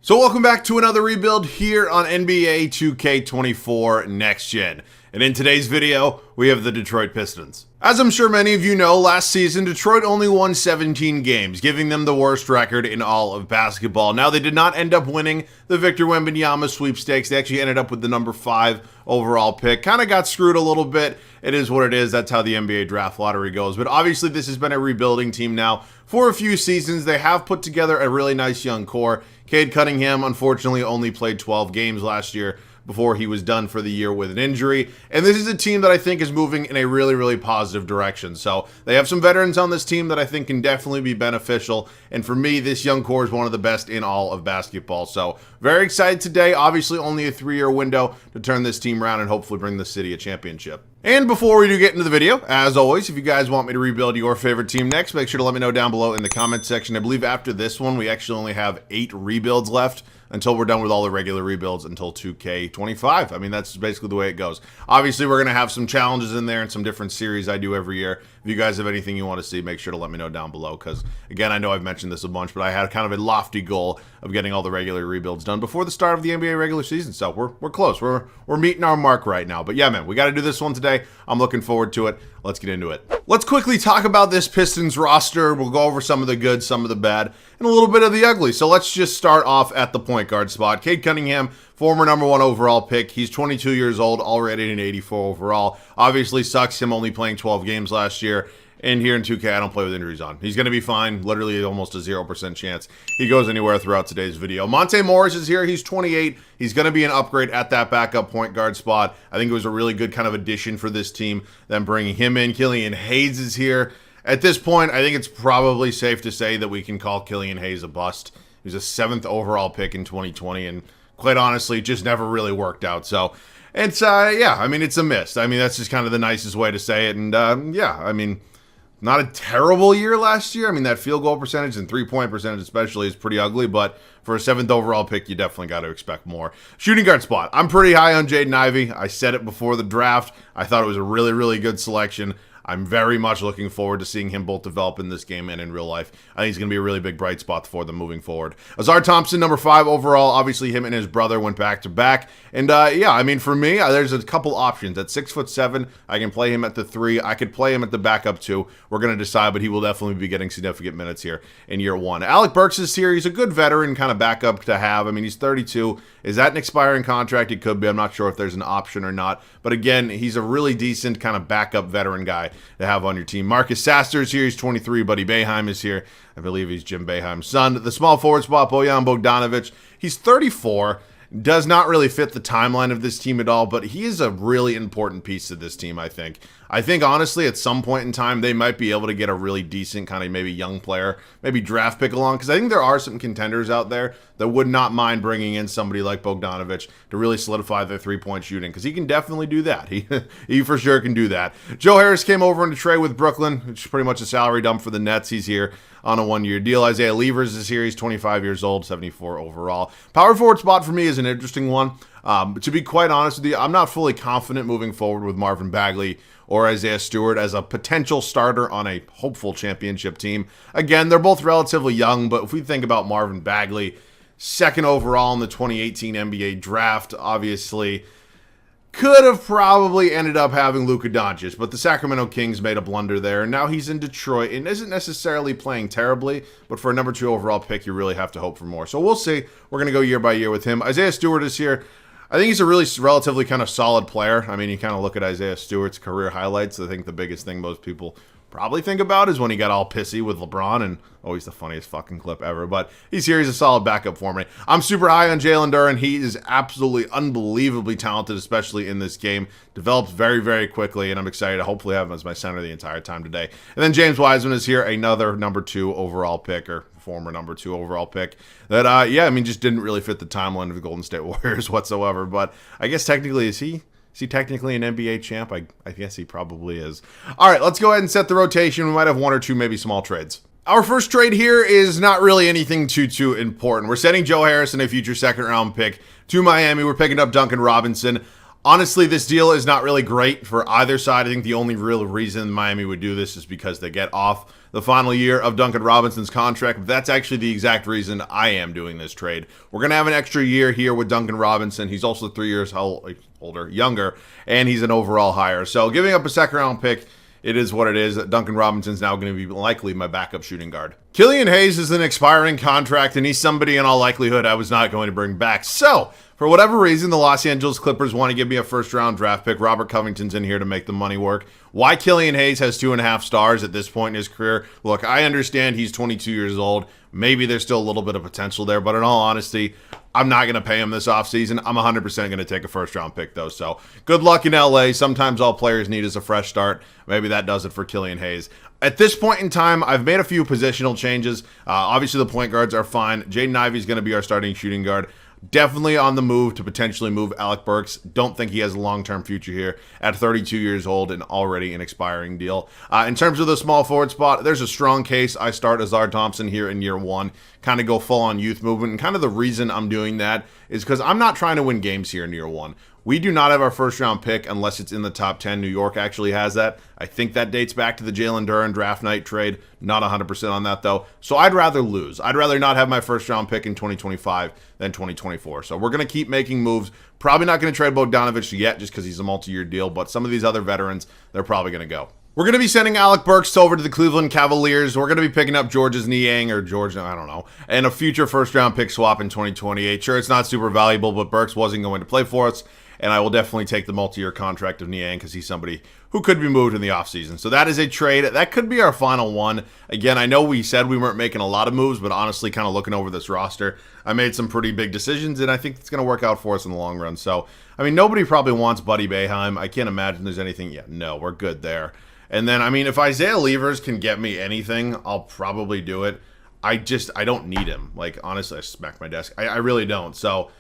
So welcome back to another rebuild here on NBA 2K24 Next Gen. And in today's video, we have the Detroit Pistons. As I'm sure many of you know, last season, Detroit only won 17 games, giving them the worst record in all of basketball. Now, they did not end up winning the Victor Wembanyama sweepstakes. They actually ended up with the number 5 overall pick. Kind of got screwed a little bit. It is what it is. That's how the NBA draft lottery goes. But obviously, this has been a rebuilding team now for a few seasons. They have put together a really nice young core. Cade Cunningham, unfortunately, only played 12 games last year before he was done for the year with an injury. And this is a team that I think is moving in a really, really positive direction. So they have some veterans on this team that I think can definitely be beneficial. And for me, this young core is one of the best in all of basketball. So very excited today. Obviously, only a 3-year window to turn this team around and hopefully bring the city a championship. And before we do get into the video, as always, if you guys want me to rebuild your favorite team next, make sure to let me know down below in the comment section. I believe after this one, we actually only have 8 rebuilds left until we're done with all the regular rebuilds until 2K25. I mean, that's basically the way it goes. Obviously, we're going to have some challenges in there and some different series I do every year. If you guys have anything you want to see, make sure to let me know down below because, again, I know I've mentioned this a bunch, but I had kind of a lofty goal of getting all the regular rebuilds done before the start of the NBA regular season. So we're close. We're meeting our mark right now. But yeah, man, we got to do this one today. I'm looking forward to it. Let's get into it. Let's quickly talk about this Pistons roster. We'll go over some of the good, some of the bad, and a little bit of the ugly. So let's just start off at the point guard spot. Cade Cunningham, former number 1 overall pick. He's 22 years old, already an 84 overall. Obviously sucks him only playing 12 games last year. And here in 2K, I don't play with injuries on. He's going to be fine. Literally almost a 0% chance he goes anywhere throughout today's video. Monte Morris is here. He's 28. He's going to be an upgrade at that backup point guard spot. I think it was a really good kind of addition for this team, them bringing him in. Killian Hayes is here. At this point, I think it's probably safe to say that we can call Killian Hayes a bust. He was a 7th overall pick in 2020, and quite honestly, just never really worked out. So it's, yeah, I mean, it's a miss. I mean, that's just kind of the nicest way to say it. And, yeah, I mean, not a terrible year last year. I mean, that field goal percentage and three-point percentage especially is pretty ugly, but for a 7th overall pick, you definitely got to expect more. Shooting guard spot. I'm pretty high on Jaden Ivey. I said it before the draft. I thought it was a really, really good selection. I'm very much looking forward to seeing him both develop in this game and in real life. I think he's going to be a really big bright spot for them moving forward. Azar Thompson, number 5 overall. Obviously, him and his brother went back-to-back. And, yeah, I mean, for me, there's a couple options. At 6'7", I can play him at the 3. I could play him at the backup 2. We're going to decide, but he will definitely be getting significant minutes here in year 1. Alec Burks is here. He's a good veteran kind of backup to have. I mean, he's 32. Is that an expiring contract? It could be. I'm not sure if there's an option or not. But, again, he's a really decent kind of backup veteran guy to have on your team. Marcus Sasser is here. He's 23. Buddy Boeheim is here. I believe he's Jim Boeheim's son. The small forward spot, Bojan Bogdanovic. He's 34. Does not really fit the timeline of this team at all, but he is a really important piece of this team, I think. I think, honestly, at some point in time, they might be able to get a really decent kind of maybe young player, maybe draft pick along, because I think there are some contenders out there that would not mind bringing in somebody like Bogdanovic to really solidify their three-point shooting, because he can definitely do that. He for sure can do that. Joe Harris came over into trade with Brooklyn, which is pretty much a salary dump for the Nets. He's here on a 1-year deal. Isaiah Levers is here. He's 25 years old, 74 overall. Power forward spot for me is an interesting one. To be quite honest with you, I'm not fully confident moving forward with Marvin Bagley or Isaiah Stewart as a potential starter on a hopeful championship team. Again, they're both relatively young, but if we think about Marvin Bagley, 2nd overall in the 2018 NBA draft, obviously could have probably ended up having Luka Doncic, but the Sacramento Kings made a blunder there, and now he's in Detroit and isn't necessarily playing terribly, but for a number 2 overall pick, you really have to hope for more. So we'll see. We're going to go year by year with him. Isaiah Stewart is here. I think he's a really relatively kind of solid player. I mean, you kind of look at Isaiah Stewart's career highlights. I think the biggest thing most people probably think about is when he got all pissy with LeBron, and always the funniest fucking clip ever. But he's here. He's a solid backup for me. I'm super high on Jalen Duren. He is absolutely unbelievably talented, especially in this game. Develops very, very quickly, and I'm excited to hopefully have him as my center the entire time today. And then James Wiseman is here, another number 2 overall pick, or former number 2 overall pick that, yeah, I mean, just didn't really fit the timeline of the Golden State Warriors whatsoever. But I guess technically, is he technically an NBA champ? I guess he probably is. All right, let's go ahead and set the rotation. We might have 1 or 2 maybe small trades. Our first trade here is not really anything too important. We're sending Joe Harris and a future 2nd round pick to Miami. We're picking up Duncan Robinson. Honestly, this deal is not really great for either side. I think the only real reason Miami would do this is because they get off the final year of Duncan Robinson's contract. But that's actually the exact reason I am doing this trade. We're going to have an extra year here with Duncan Robinson. He's also 3 years younger, and he's an overall higher. So giving up a second-round pick, it is what it is. Duncan Robinson's now going to be likely my backup shooting guard. Killian Hayes is an expiring contract, and he's somebody in all likelihood I was not going to bring back. So, for whatever reason, the Los Angeles Clippers want to give me a first-round draft pick. Robert Covington's in here to make the money work. Why Killian Hayes has 2.5 stars at this point in his career? Look, I understand he's 22 years old. Maybe there's still a little bit of potential there, but in all honesty, I'm not going to pay him this offseason. I'm 100% going to take a first-round pick, though. So, good luck in LA. Sometimes all players need is a fresh start. Maybe that does it for Killian Hayes. At this point in time, I've made a few positional changes. Obviously, the point guards are fine. Jaden Ivey's going to be our starting shooting guard. Definitely on the move to potentially move Alec Burks. Don't think he has a long-term future here at 32 years old and already an expiring deal. In terms of the small forward spot, there's a strong case. I start Azar Thompson here in year one, kind of go full-on youth movement. And kind of the reason I'm doing that is because I'm not trying to win games here in year one. We do not have our first-round pick unless it's in the top 10. New York actually has that. I think that dates back to the Jalen Duren draft night trade. Not 100% on that, though. So I'd rather lose. I'd rather not have my first-round pick in 2025 than 2024. So we're going to keep making moves. Probably not going to trade Bogdanovich yet just because he's a multi-year deal, but some of these other veterans, they're probably going to go. We're going to be sending Alec Burks over to the Cleveland Cavaliers. We're going to be picking up George's Niang or George, I don't know, and a future first-round pick swap in 2028. Sure, it's not super valuable, but Burks wasn't going to play for us. And I will definitely take the multi-year contract of Niang because he's somebody who could be moved in the offseason. So that is a trade. That could be our final one. Again, I know we said we weren't making a lot of moves, but honestly, kind of looking over this roster, I made some pretty big decisions, and I think it's going to work out for us in the long run. So, I mean, nobody probably wants Buddy Boeheim. I can't imagine there's anything. Yeah, no, we're good there. And then, I mean, if Isaiah Levers can get me anything, I'll probably do it. I don't need him. Like, honestly, I smacked my desk. I really don't. So,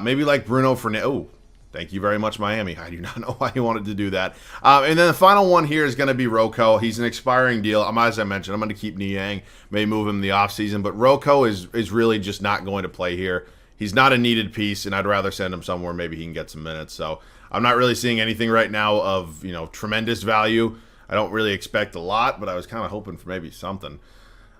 maybe like Bruno Fernandes. Oh. Thank you very much, Miami. I do not know why you wanted to do that. And then the final one here is going to be Rocco. He's an expiring deal. As I mentioned, I'm going to keep Niang. May move him in the offseason. But Rocco is really just not going to play here. He's not a needed piece, and I'd rather send him somewhere maybe he can get some minutes. So I'm not really seeing anything right now of, tremendous value. I don't really expect a lot, but I was kind of hoping for maybe something.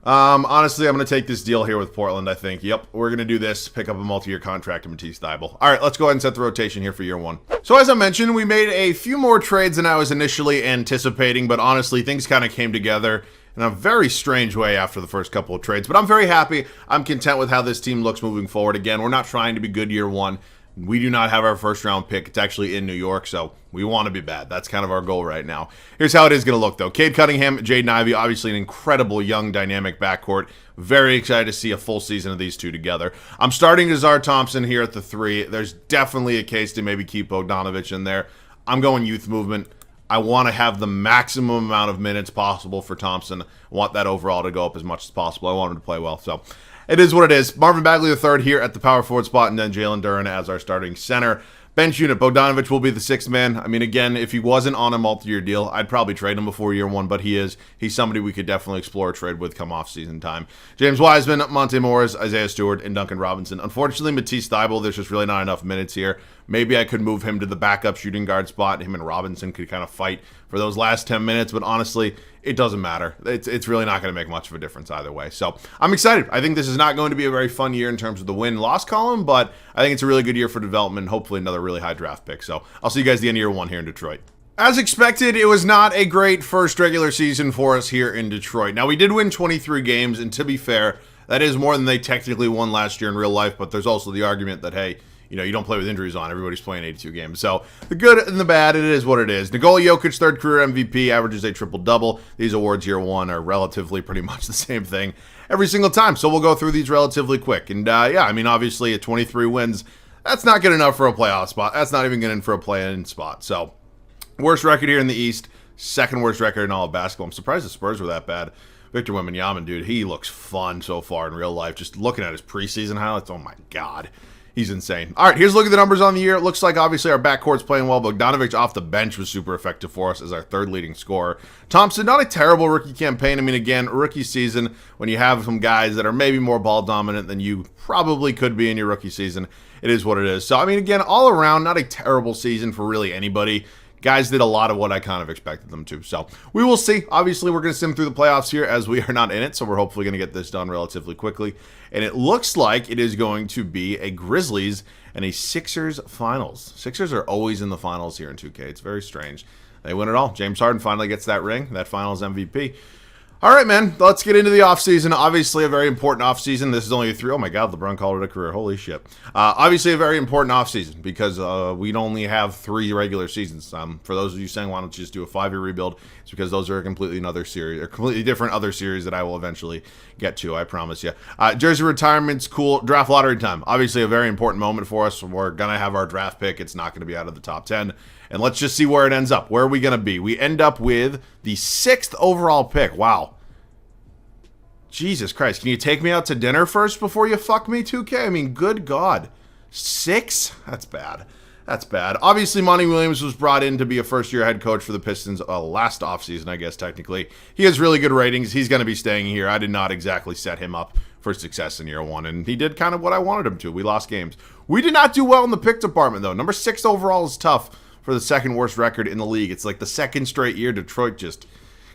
Honestly, I'm going to take this deal here with Portland, I think. Yep, we're going to do this, pick up a multi-year contract to Matisse Thybulle. All right, let's go ahead and set the rotation here for year one. So as I mentioned, we made a few more trades than I was initially anticipating, but honestly, things kind of came together in a very strange way after the first couple of trades. But I'm very happy. I'm content with how this team looks moving forward. Again, we're not trying to be good year one. We do not have our first-round pick. It's actually in New York, so we want to be bad. That's kind of our goal right now. Here's how it is going to look, though. Cade Cunningham, Jaden Ivey, obviously an incredible young dynamic backcourt. Very excited to see a full season of these two together. I'm starting Azar Thompson here at the 3. There's definitely a case to maybe keep Bogdanovich in there. I'm going youth movement. I want to have the maximum amount of minutes possible for Thompson. I want that overall to go up as much as possible. I want him to play well, so it is what it is. Marvin Bagley III here at the power forward spot, and then Jalen Duren as our starting center. Bench unit, Bogdanovich will be the 6th man. I mean, again, if he wasn't on a multi-year deal, I'd probably trade him before year one, but he is. He's somebody we could definitely explore a trade with come off-season time. James Wiseman, Monte Morris, Isaiah Stewart, and Duncan Robinson. Unfortunately, Matisse Thybulle, there's just really not enough minutes here. Maybe I could move him to the backup shooting guard spot. Him and Robinson could kind of fight for those last 10 minutes, but honestly, it doesn't matter. It's really not going to make much of a difference either way. So I'm excited. I think this is not going to be a very fun year in terms of the win-loss column, but I think it's a really good year for development and hopefully another really high draft pick. So I'll see you guys at the end of year one here in Detroit. As expected, it was not a great first regular season for us here in Detroit. Now, we did win 23 games, and to be fair, that is more than they technically won last year in real life, but there's also the argument that, hey, you don't play with injuries on. Everybody's playing 82 games. So the good and the bad, it is what it is. Nikola Jokic, 3rd career MVP, averages a triple-double. These awards year one are relatively pretty much the same thing every single time. So we'll go through these relatively quick. And obviously at 23 wins, that's not good enough for a playoff spot. That's not even good enough for a play-in spot. So worst record here in the East, 2nd worst record in all of basketball. I'm surprised the Spurs were that bad. Victor Wembanyama, dude, he looks fun so far in real life. Just looking at his preseason highlights, oh my God. He's insane. All right, here's a look at the numbers on the year. It looks like, obviously, our backcourt's playing well. Bogdanovic off the bench was super effective for us as our third leading scorer. Thompson, not a terrible rookie campaign. I mean, again, rookie season, when you have some guys that are maybe more ball dominant than you probably could be in your rookie season, it is what it is. So, I mean, again, all around, not a terrible season for really anybody. Guys did a lot of what I kind of expected them to. So we will see. Obviously, we're going to sim through the playoffs here as we are not in it. So we're hopefully going to get this done relatively quickly. And it looks like it is going to be a Grizzlies and a Sixers finals. Sixers are always in the finals here in 2K. It's very strange. They win it all. James Harden finally gets that ring, that finals MVP. All right, man, let's get into the offseason. Obviously, a very important offseason. This is only a 3. Oh, my God, LeBron called it a career. Holy shit. Obviously, a very important offseason because we'd only have 3 regular seasons. For those of you saying, why don't you just do a 5-year rebuild? It's because those are a completely another series, or completely different other series that I will eventually get to, I promise you. Jersey retirement's cool. Draft lottery time. Obviously, a very important moment for us. We're going to have our draft pick. It's not going to be out of the top 10. And let's just see where it ends up. Where are we going to be? We end up with the 6th overall pick. Wow. Jesus Christ. Can you take me out to dinner first before you fuck me, 2K? I mean, good God. 6? That's bad. That's bad. Obviously, Monty Williams was brought in to be a first-year head coach for the Pistons last offseason, I guess, technically. He has really good ratings. He's going to be staying here. I did not exactly set him up for success in year 1, and he did kind of what I wanted him to. We lost games. We did not do well in the pick department, though. Number 6 overall is tough for the second worst record in the league. It's like the second straight year Detroit just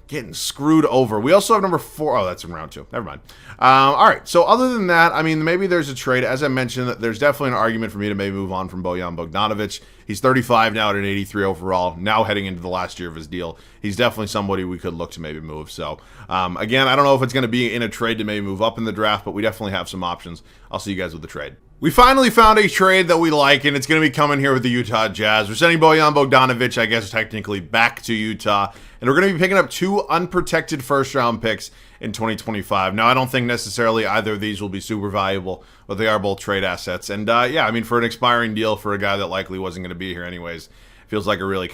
getting screwed over. We also have number 4. Oh, that's in round 2. Never mind. All right. So other than that, I mean, maybe there's a trade. As I mentioned, there's definitely an argument for me to maybe move on from Bojan Bogdanovic. He's 35 now at an 83 overall, now heading into the last year of his deal. He's definitely somebody we could look to maybe move. So, again, I don't know if it's going to be in a trade to maybe move up in the draft, but we definitely have some options. I'll see you guys with the trade. We finally found a trade that we like, and it's going to be coming here with the Utah Jazz. We're sending Bojan Bogdanovic, I guess, technically back to Utah, and we're going to be picking up 2 unprotected first-round picks in 2025. Now, I don't think necessarily either of these will be super valuable, but they are both trade assets. And, yeah, I mean, for an expiring deal for a guy that likely wasn't going to be here anyways, feels like a really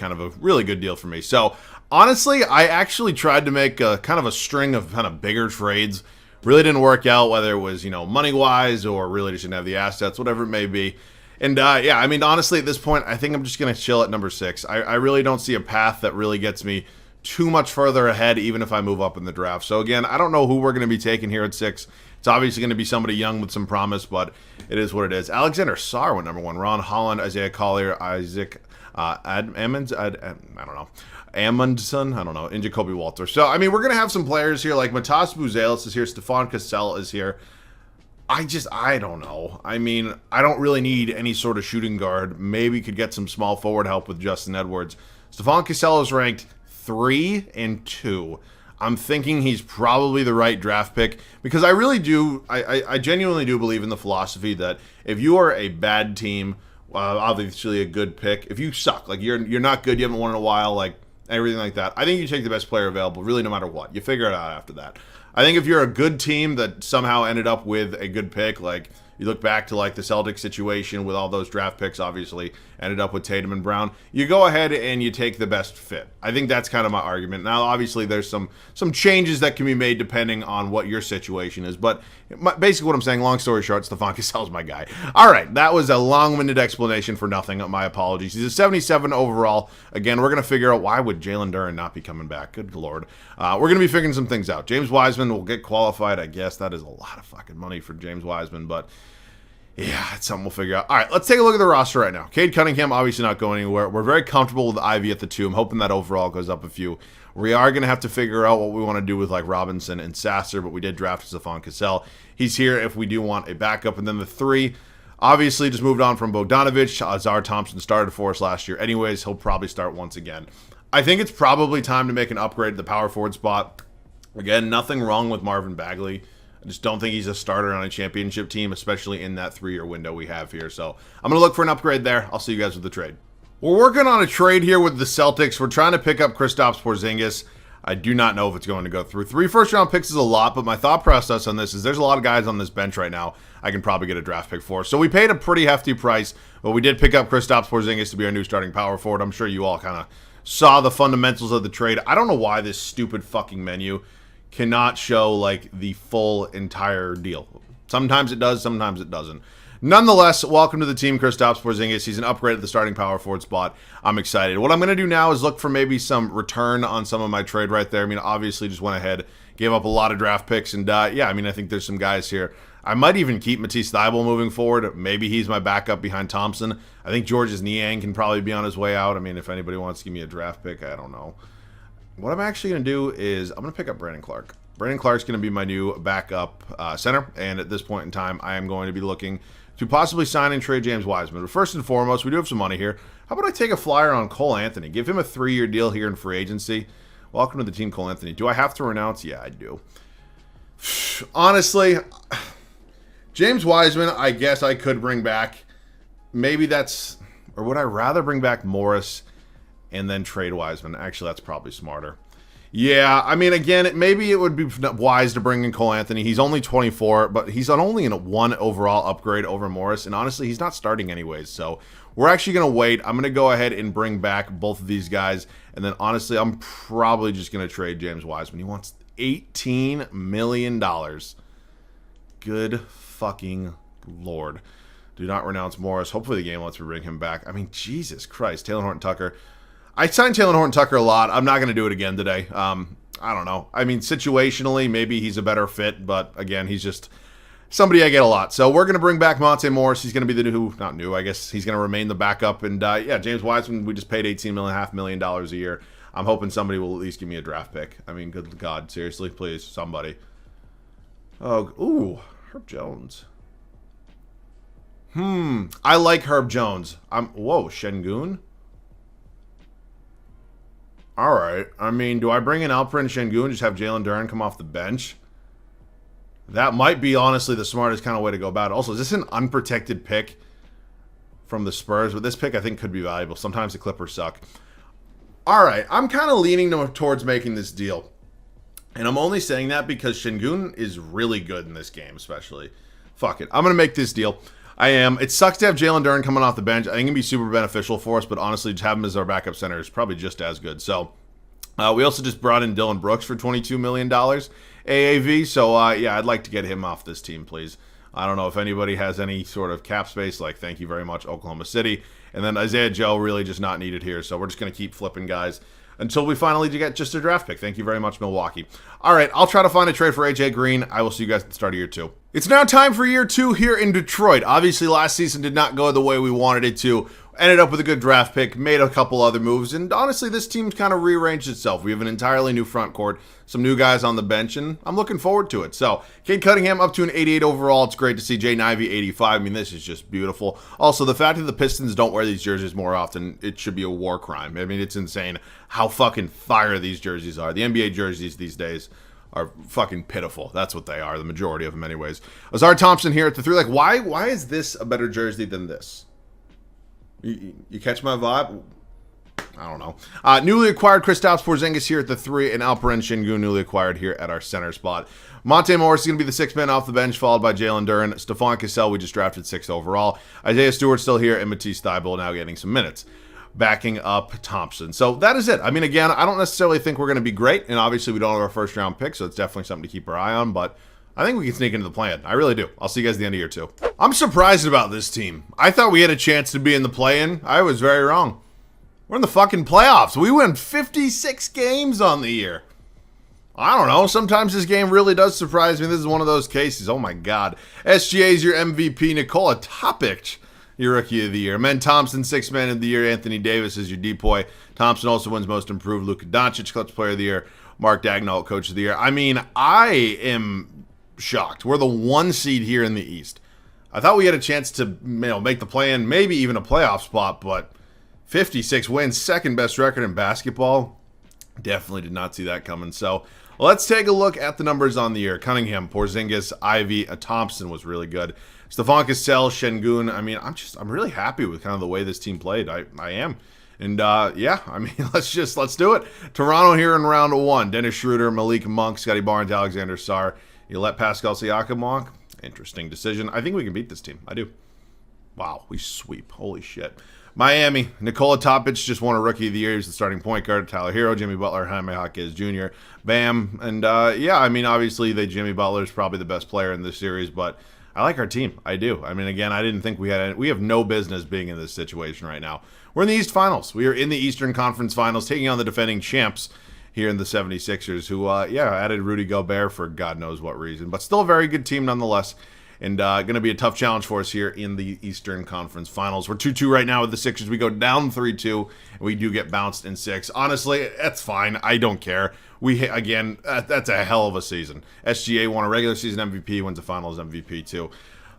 good deal for me. So, honestly, I actually tried to make a kind of a string of kind of bigger trades. Really didn't work out, whether it was, money-wise or really just didn't have the assets, whatever it may be. And, yeah, I mean, honestly, at this point, I think I'm just going to chill at number 6. I really don't see a path that really gets me too much further ahead, even if I move up in the draft. So, again, I don't know who we're going to be taking here at 6. It's obviously going to be somebody young with some promise, but it is what it is. Alexander Sarr went number 1. Ron Holland, Isaiah Collier, Isaac Ammons, I don't know. Amundsen, I don't know, and Jacoby Walter. So, I mean, we're going to have some players here, like Matas Buzelis is here, Stefan Cassell is here. I don't know. I mean, I don't really need any sort of shooting guard. Maybe could get some small forward help with Justin Edwards. Stefan Cassell is ranked 3 and 2. I'm thinking he's probably the right draft pick because I really do, I genuinely do believe in the philosophy that if you are a bad team, obviously a good pick. If you suck, like you're not good, you haven't won in a while, like everything like that, I think you take the best player available, really, no matter what. You figure it out after that. I think if you're a good team that somehow ended up with a good pick, like you look back to like the Celtics situation with all those draft picks, obviously ended up with Tatum and Brown, you go ahead and you take the best fit. I think that's kind of my argument. Now, obviously, there's some changes that can be made depending on what your situation is, but basically what I'm saying, long story short, Stefan Cassell's my guy. All right, that was a long-winded explanation for nothing. My apologies. He's a 77 overall. Again, we're going to figure out why would Jalen Duren not be coming back. Good Lord. We're going to be figuring some things out. James Wiseman will get qualified, I guess. That is a lot of fucking money for James Wiseman, but yeah, it's something we'll figure out. All right, let's take a look at the roster right now. Cade Cunningham, obviously not going anywhere. We're very comfortable with Ivy at the 2. I'm hoping that overall goes up a few. We are going to have to figure out what we want to do with like Robinson and Sasser, but we did draft Stefan Cassell. He's here if we do want a backup. And then the 3, obviously just moved on from Bogdanovic. Azar Thompson started for us last year. Anyways, he'll probably start once again. I think it's probably time to make an upgrade at the power forward spot. Again, nothing wrong with Marvin Bagley. I just don't think he's a starter on a championship team, especially in that 3-year window we have here. So I'm going to look for an upgrade there. I'll see you guys with the trade. We're working on a trade here with the Celtics. We're trying to pick up Kristaps Porzingis. I do not know if it's going to go through. 3 first-round picks is a lot, but my thought process on this is there's a lot of guys on this bench right now I can probably get a draft pick for. So we paid a pretty hefty price, but we did pick up Kristaps Porzingis to be our new starting power forward. I'm sure you all kind of saw the fundamentals of the trade. I don't know why this stupid fucking menu cannot show like the full entire deal. Sometimes it does, sometimes it doesn't. Nonetheless, welcome to the team, Kristaps Porzingis. He's an upgrade at the starting power forward spot. I'm excited. What I'm going to do now is look for maybe some return on some of my trade right there. I mean, obviously just went ahead, gave up a lot of draft picks, and yeah, I mean, I think there's some guys here. I might even keep Matisse Thybulle moving forward. Maybe he's my backup behind Thompson. I think Georges Niang can probably be on his way out. I mean, if anybody wants to give me a draft pick, I don't know. What I'm actually going to do is I'm going to pick up Brandon Clark. Brandon Clark's going to be my new backup center, and at this point in time, I am going to be looking to possibly sign and trade James Wiseman. But first and foremost, we do have some money here. How about I take a flyer on Cole Anthony? Give him a 3-year deal here in free agency. Welcome to the team, Cole Anthony. Do I have to renounce? Yeah, I do. Honestly, James Wiseman, I guess I could bring back. Maybe that's... Or would I rather bring back Morris and then trade Wiseman? Actually, that's probably smarter. Yeah, I mean, again, maybe it would be wise to bring in Cole Anthony. He's only 24, but he's only in a 1 overall upgrade over Morris. And honestly, he's not starting anyways. So we're actually going to wait. I'm going to go ahead and bring back both of these guys. And then honestly, I'm probably just going to trade James Wiseman. He wants $18 million. Good fucking Lord. Do not renounce Morris. Hopefully the game lets me bring him back. I mean, Jesus Christ. Taylor Horton-Tucker. I signed Taylor Horton-Tucker a lot. I'm not going to do it again today. I don't know. I mean, situationally, maybe he's a better fit, but again, he's just somebody I get a lot. So we're going to bring back Monte Morris. He's going to be the new, not new, I guess he's going to remain the backup. And yeah, James Wiseman, we just paid $18.5 million a year. I'm hoping somebody will at least give me a draft pick. I mean, good God, seriously, please, somebody. Oh, ooh, Herb Jones. I like Herb Jones. Whoa, Şengün? All right. I mean, do I bring in Alperen Şengün and just have Jalen Duren come off the bench? That might be, honestly, the smartest kind of way to go about it. Also, is this an unprotected pick from the Spurs? But this pick, I think, could be valuable. Sometimes the Clippers suck. All right. I'm kind of leaning towards making this deal. And I'm only saying that because Şengün is really good in this game, especially. Fuck it. I'm going to make this deal. I am. It sucks to have Jalen Duren coming off the bench. I think it can be super beneficial for us, but honestly, to have him as our backup center is probably just as good. So, we also just brought in Dylan Brooks for $22 million AAV. So, yeah, I'd like to get him off this team, please. I don't know if anybody has any sort of cap space. Like, thank you very much, Oklahoma City. And then Isaiah Joe really just not needed here. So, we're just going to keep flipping guys until we finally get just a draft pick. Thank you very much, Milwaukee. All right, I'll try to find a trade for AJ Green. I will see you guys at the start of year 2. It's now time for year 2 here in Detroit. Obviously, last season did not go the way we wanted it to. Ended up with a good draft pick, made a couple other moves, and honestly, this team's kind of rearranged itself. We have an entirely new front court, some new guys on the bench, and I'm looking forward to it. So, Cade Cunningham up to an 88 overall. It's great to see Jay Nivey 85. I mean, this is just beautiful. Also, the fact that the Pistons don't wear these jerseys more often, it should be a war crime. I mean, it's insane how fucking fire these jerseys are. The NBA jerseys these days are fucking pitiful. That's what they are, the majority of them anyways. Azar Thompson here at the 3. Like, why is this a better jersey than this? You catch my vibe? I don't know. Newly acquired Kristaps Porzingis here at the 3, and Alperen Şengün newly acquired here at our center spot. Monte Morris is going to be the 6th man off the bench, followed by Jalen Duren. Stephon Cassell, we just drafted 6th overall. Isaiah Stewart still here, and Matisse Thybulle now getting some minutes, backing up Thompson. So that is it. I mean, again, I don't necessarily think we're going to be great, and obviously we don't have our first-round pick, so it's definitely something to keep our eye on, but I think we can sneak into the play-in. I really do. I'll see you guys at the end of year 2. I'm surprised about this team. I thought we had a chance to be in the play-in. I was very wrong. We're in the fucking playoffs. We win 56 games on the year. I don't know. Sometimes this game really does surprise me. This is one of those cases. Oh, my God. SGA is your MVP. Nikola Topic, your Rookie of the Year. Men Thompson, 6th Man of the Year. Anthony Davis is your depoy. Thompson also wins Most Improved. Luka Doncic, Clutch Player of the Year. Mark Daigneault, Coach of the Year. I mean, I am shocked. We're the 1 seed here in the East. I thought we had a chance to, make the play-in, maybe even a playoff spot, but 56 wins, 2nd best record in basketball. Definitely did not see that coming. So let's take a look at the numbers on the year. Cunningham, Porzingis, Ivy, Thompson was really good. Stephon Cassell, Şengün. I mean, I'm really happy with kind of the way this team played. I am. And yeah, I mean, let's do it. Toronto here in round 1. Dennis Schroeder, Malik Monk, Scotty Barnes, Alexander Sarr. You let Pascal Siakam walk? Interesting decision. I think we can beat this team. I do. Wow, we sweep. Holy shit. Miami, Nikola Topic just won a Rookie of the Year. He's the starting point guard. Tyler Hero, Jimmy Butler, Jaime Jaquez Jr., Bam. And yeah, I mean, obviously, Jimmy Butler is probably the best player in this series, but I like our team. I do. I mean, again, I didn't think we have no business being in this situation right now. We're in the East Finals. We are in the Eastern Conference Finals, taking on the defending champs here in the 76ers, who, added Rudy Gobert for God knows what reason. But still a very good team nonetheless. And going to be a tough challenge for us here in the Eastern Conference Finals. We're 2-2 right now with the Sixers. We go down 3-2, and we do get bounced in 6. Honestly, that's fine. I don't care. That's a hell of a season. SGA won a regular season MVP, wins a Finals MVP too.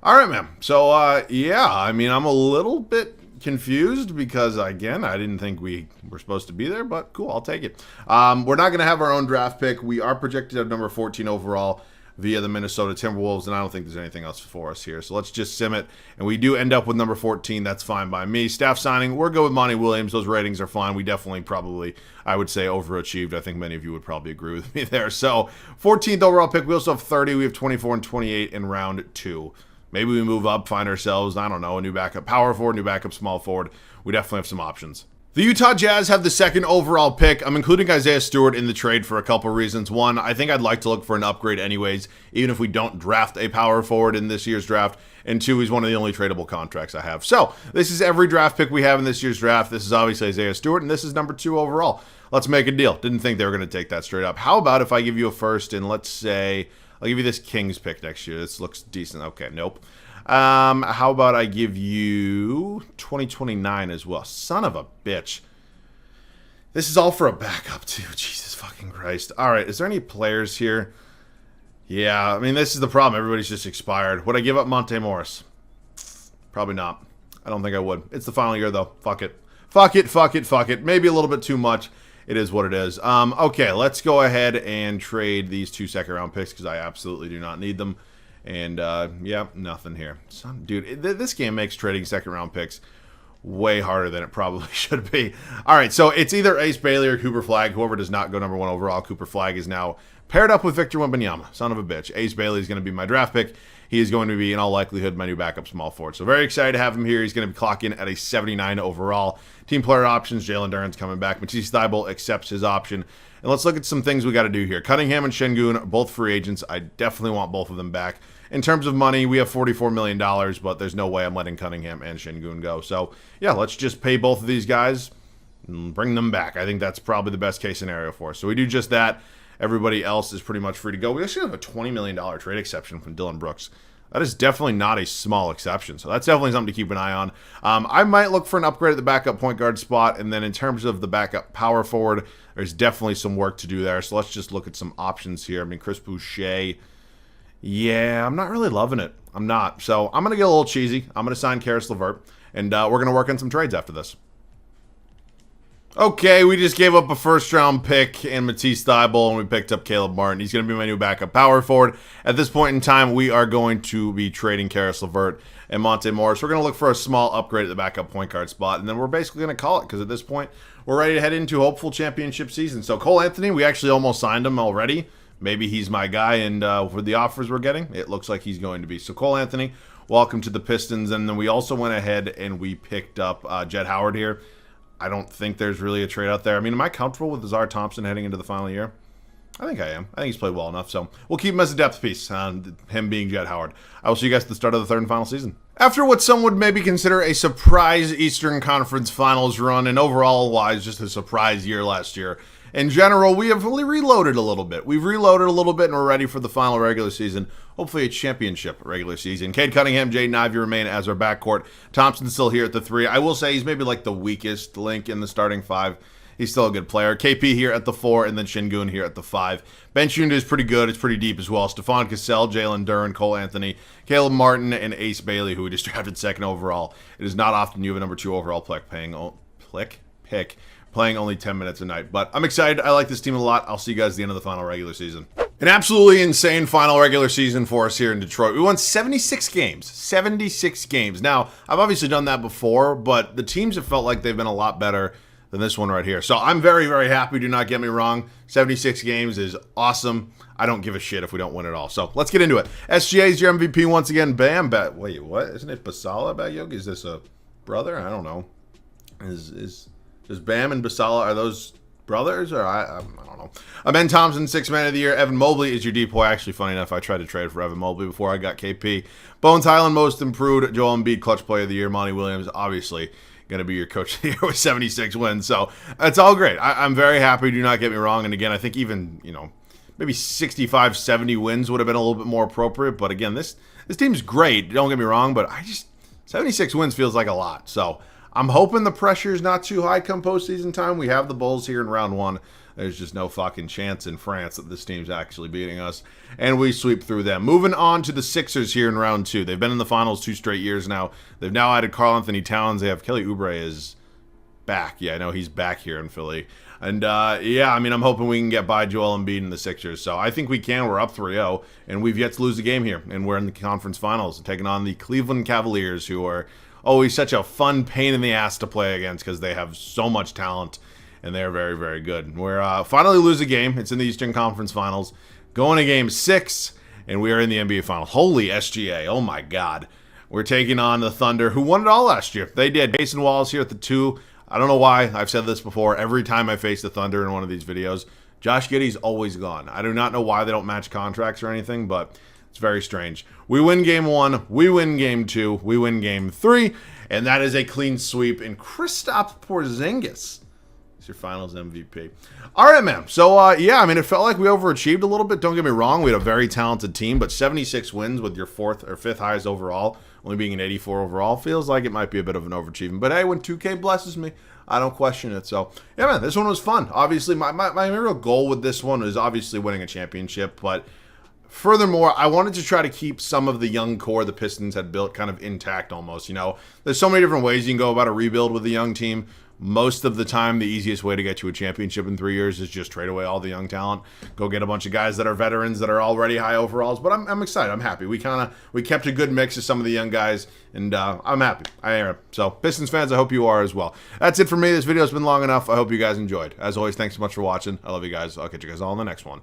All right, man. So, I mean, I'm a little bit confused because, again, I didn't think we were supposed to be there, but cool, I'll take it. We're not going to have our own draft pick. We are projected at number 14 overall via the Minnesota Timberwolves, and I don't think there's anything else for us here. So let's just sim it, and we do end up with number 14. That's fine by me. Staff signing, we're good with Monty Williams. Those ratings are fine. We definitely probably, I would say, overachieved. I think many of you would probably agree with me there. So 14th overall pick. We also have 30. We have 24 and 28 in round 2. Maybe we move up, find ourselves, I don't know, a new backup power forward, new backup small forward. We definitely have some options. The Utah Jazz have the 2nd overall pick. I'm including Isaiah Stewart in the trade for a couple reasons. One, I think I'd like to look for an upgrade anyways, even if we don't draft a power forward in this year's draft. And 2, he's one of the only tradable contracts I have. So this is every draft pick we have in this year's draft. This is obviously Isaiah Stewart, and this is number 2 overall. Let's make a deal. Didn't think they were going to take that straight up. How about if I give you a first, and let's say I'll give you this Kings pick next year. This looks decent. Okay, nope. How about I give you 2029 as well? Son of a bitch. This is all for a backup, too. Jesus fucking Christ. All right, is there any players here? Yeah, I mean, this is the problem. Everybody's just expired. Would I give up Monte Morris? Probably not. I don't think I would. It's the final year, though. Fuck it. Fuck it, fuck it, fuck it. Maybe a little bit too much. It is what it is. Okay, let's go ahead and trade these 2 second-round picks because I absolutely do not need them. And, nothing here. Dude, this game makes trading second-round picks way harder than it probably should be. All right, so it's either Ace Bailey or Cooper Flagg. Whoever does not go number 1 overall, Cooper Flagg is now paired up with Victor Wembanyama. Son of a bitch. Ace Bailey is going to be my draft pick. He is going to be, in all likelihood, my new backup small forward. So very excited to have him here. He's going to be clocking at a 79 overall. Team player options, Jalen Duren's coming back. Matisse Thybulle accepts his option. And let's look at some things we got to do here. Cunningham and Şengün are both free agents. I definitely want both of them back. In terms of money, we have $44 million, but there's no way I'm letting Cunningham and Şengün go. So, yeah, let's just pay both of these guys and bring them back. I think that's probably the best case scenario for us. So we do just that. Everybody else is pretty much free to go. We actually have a $20 million trade exception from Dylan Brooks. That is definitely not a small exception. So that's definitely something to keep an eye on. I might look for an upgrade at the backup point guard spot. And then in terms of the backup power forward, there's definitely some work to do there. So let's just look at some options here. I mean, Chris Boucher. Yeah, I'm not really loving it. I'm not. So I'm going to get a little cheesy. I'm going to sign Karis LeVert. And we're going to work on some trades after this. Okay, we just gave up a first-round pick and Matisse Thybulle, and we picked up Caleb Martin. He's going to be my new backup power forward. At this point in time, we are going to be trading Karis LeVert and Monte Morris. We're going to look for a small upgrade at the backup point guard spot, and then we're basically going to call it because at this point, we're ready to head into hopeful championship season. So Cole Anthony, we actually almost signed him already. Maybe he's my guy, and for the offers we're getting, it looks like he's going to be. So Cole Anthony, welcome to the Pistons. And then we also went ahead and we picked up Jett Howard here. I don't think there's really a trade out there. I mean, am I comfortable with Zar Thompson heading into the final year? I think I am. I think he's played well enough, so we'll keep him as a depth piece, him being Jett Howard. I will see you guys at the start of the 3rd and final season. After what some would maybe consider a surprise Eastern Conference Finals run, and overall-wise just a surprise year last year, in general, we have really reloaded a little bit. We've reloaded a little bit, and we're ready for the final regular season. Hopefully a championship regular season. Cade Cunningham, Jaden Ivey remain as our backcourt. Thompson's still here at the 3. I will say he's maybe like the weakest link in the starting 5. He's still a good player. KP here at the 4, and then Şengün here at the 5. Bench unit is pretty good. It's pretty deep as well. Stephon Cassell, Jalen Duren, Cole Anthony, Caleb Martin, and Ace Bailey, who we just drafted 2nd overall. It is not often you have a number 2 overall pick playing only 10 minutes a night. But I'm excited. I like this team a lot. I'll see you guys at the end of the final regular season. An absolutely insane final regular season for us here in Detroit. We won 76 games. 76 games. Now, I've obviously done that before, but the teams have felt like they've been a lot better than this one right here. So I'm very, very happy. Do not get me wrong. 76 games is awesome. I don't give a shit if we don't win it all. So let's get into it. SGA is your MVP once again. Bam. Wait, what? Isn't it Basala Bagyogi? Is this a brother? I don't know. Is Bam and Basala, are those brothers, or I don't know. Ben Thompson, 6th man of the year. Evan Mobley is your depoy. Actually, funny enough, I tried to trade for Evan Mobley before I got KP. Bones Highland, most improved. Joel Embiid, clutch player of the year. Monty Williams, obviously going to be your coach of the year with 76 wins. So it's all great. I'm very happy. Do not get me wrong. And again, I think even, maybe 65, 70 wins would have been a little bit more appropriate. But again, this team's great. Don't get me wrong, but 76 wins feels like a lot. So I'm hoping the pressure's not too high come postseason time. We have the Bulls here in round 1. There's just no fucking chance in France that this team's actually beating us. And we sweep through them. Moving on to the Sixers here in round 2. They've been in the finals 2 straight years now. They've now added Karl Anthony Towns. They have Kelly Oubre is back. Yeah, I know he's back here in Philly. And, I'm hoping we can get by Joel Embiid and the Sixers. So I think we can. We're up 3-0, and we've yet to lose a game here. And we're in the conference finals, taking on the Cleveland Cavaliers, who are always such a fun pain in the ass to play against because they have so much talent, and they're very, very good. We're finally lose a game. It's in the Eastern Conference Finals. Going to Game 6, and we are in the NBA Finals. Holy SGA. Oh, my God. We're taking on the Thunder, who won it all last year. They did. Jason Wallace here at the 2. I don't know why. I've said this before. Every time I face the Thunder in one of these videos, Josh Giddey's always gone. I do not know why they don't match contracts or anything, but it's very strange. We win Game 1. We win Game 2. We win Game 3. And that is a clean sweep. And Kristaps Porzingis is your finals MVP. All right, man. So, it felt like we overachieved a little bit. Don't get me wrong. We had a very talented team, but 76 wins with your 4th or 5th highest overall, only being an 84 overall, feels like it might be a bit of an overachievement. But hey, when 2K blesses me, I don't question it. So, yeah, man, this one was fun. Obviously, my real goal with this one is obviously winning a championship. But furthermore, I wanted to try to keep some of the young core the Pistons had built kind of intact almost. There's so many different ways you can go about a rebuild with a young team. Most of the time, the easiest way to get you a championship in 3 years is just trade away all the young talent. Go get a bunch of guys that are veterans that are already high overalls. But I'm excited. I'm happy. We kept a good mix of some of the young guys, and I'm happy. I am. So, Pistons fans, I hope you are as well. That's it for me. This video has been long enough. I hope you guys enjoyed. As always, thanks so much for watching. I love you guys. I'll catch you guys all in the next one.